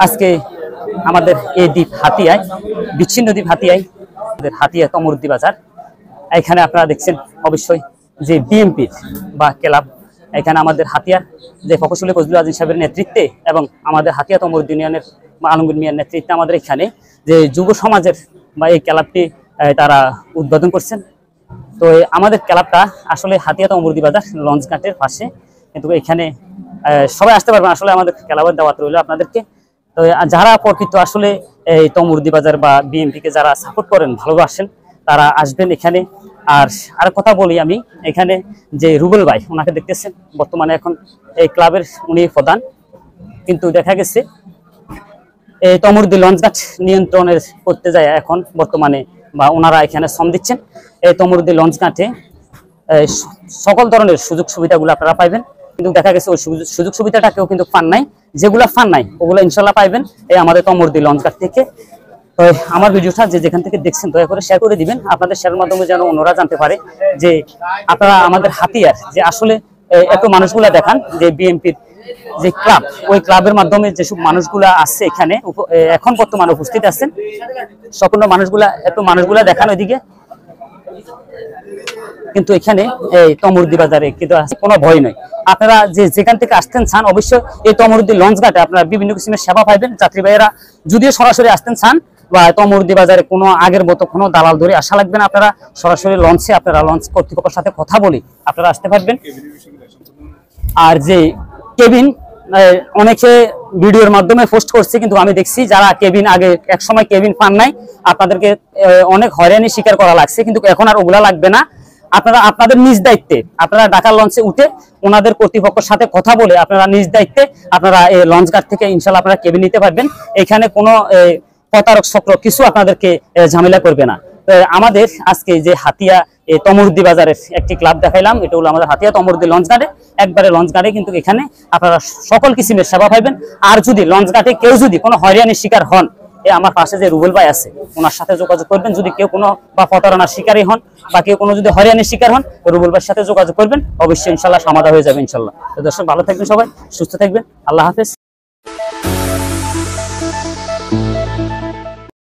আজকে আমাদের এই দ্বীপ হাতিয়ায়, বিচ্ছিন্ন দ্বীপ হাতিয়ায়, আমাদের হাতিয়া তমরুদ্দি বাজার। এখানে আপনারা দেখছেন অবশ্যই যে বিএমপির বা ক্লাব, এখানে আমাদের হাতিয়ার যে ফখরুল ফজলুল আজিজ সাহেবের নেতৃত্বে এবং আমাদের হাতিয়া তমরুদ্দি ইউনিয়নের বা আলমগীর মিয়ার নেতৃত্বে আমাদের এখানে যে যুব সমাজের বা এই ক্লাবটি তারা উদ্বোধন করছেন। তো আমাদের ক্লাবটা আসলে হাতিয়া তমরুদ্দি বাজার লঞ্চ ঘাটের পাশে, কিন্তু এখানে সবাই আসতে পারবেন। আসলে আমাদের ক্লাবের দাওয়াত রইল আপনাদেরকে। তো যারা প্রকৃত আসলে এই তমরুদ্দি বাজার বা বিএমপিকে যারা সাপোর্ট করেন, ভালোবাসেন, তারা আসবেন এখানে। আর কথা বলি আমি, এখানে যে রুবেল ভাই, ওনাকে দেখতেছেন বর্তমানে এখন এই ক্লাবের উনি প্রধান, কিন্তু দেখা গেছে এই তমরুদ্দি লঞ্চঘাট নিয়ন্ত্রণের করতে যায় এখন বর্তমানে, বা ওনারা এখানে শ্রম দিচ্ছেন। এই তমরুদ্দি লঞ্চঘাটে সকল ধরনের সুযোগ সুবিধাগুলো আপনারা পাইবেন, কিন্তু দেখা গেছে ওই সুযোগ সুবিধাটা কেউ কিন্তু পান নাই। যেগুলো পান নাই ওগুলো ইনশাল্লাহ পাইবেন এই আমাদের তমরুদ্দি লঞ্চঘাট থেকে। তো আমার ভিডিওটা যে যেখান থেকে দেখছেন দয়া করে শেয়ার করে দিবেন, আপনাদের শেয়ারের মাধ্যমে যেন অন্যরা জানতে পারে যে আপনারা আমাদের হাতিয়ার যে আসলে একটু মানুষগুলা দেখান যে বিএনপির যে ক্লাব, ওই ক্লাবের মাধ্যমে যেসব মানুষগুলা আসছে এখানে এখন বর্তমানে উপস্থিত আছেন, সম্পূর্ণ মানুষগুলা দেখান ওইদিকে। কিন্তু এখানে এই তমরুদ্দি বাজারে কিন্তু কোনো ভয় নয়। আপনারা যে যেখান থেকে আসতেন চান, অবশ্যই এই তমরুদ্দি লঞ্চঘাটে আপনারা বিভিন্ন কিসিমের সেবা পাইবেন। যাত্রী ভাইয়েরা যদিও সরাসরি আসতেন চান, বা তমরুদ্দি বাজারে কোনো আগের মতো কোনো দালাল ধরে আসা লাগবে না, আপনারা সরাসরি লঞ্চে আপনারা লঞ্চ কর্তৃপক্ষের সাথে কথা বলি আপনারা আসতে পারবেন। আর যে কেবিন, অনেকে ভিডিওর মাধ্যমে পোস্ট করছে, কিন্তু আমি দেখছি যারা কেবিন আগে এক সময় কেবিন পান নাই, আপনাদেরকে অনেক হয়রানি স্বীকার করা লাগছে, কিন্তু এখন আর ওগুলা লাগবে না। আপনারা আপনাদের নিজ দায়িত্বে আপনারা ঢাকার লঞ্চে উঠে ওনাদের কর্তৃপক্ষের সাথে কথা বলে আপনারা নিজ দায়িত্বে আপনারা এই লঞ্চঘাট থেকে ইনশাল্লাহ আপনারা কেবিন নিতে পারবেন। এখানে কোনো প্রতারক চক্র কিছু আপনাদেরকে ঝামেলা করবে না। আমাদের আজকে যে হাতিয়া তমরুদ্দি বাজারের একটি ক্লাব দেখাইলাম, এটা হলো আমাদের হাতিয়া তমরুদ্দি লঞ্চঘাটে, একবারে লঞ্চঘাটে, কিন্তু এখানে আপনারা সকল কিসিমের সেবা পাইবেন। আর যদি লঞ্চঘাটে কেউ যদি কোনো হয়রানির শিকার হন, আমার পাশে যে রুবেল ভাই আছে ওনার সাথে যোগাযোগ করবেন। যদি কেউ কোনো বা প্রতারণার শিকারী হন বা কেউ কোনো যদি হয়রানির শিকার হন, রুবেল ভাইয়ের সাথে যোগাযোগ করবেন, অবশ্যই ইনশাল্লাহ সমাধান হয়ে যাবে ইনশাল্লাহ। তো দর্শক ভালো থাকবেন, সবাই সুস্থ থাকবেন, আল্লাহ হাফেজ।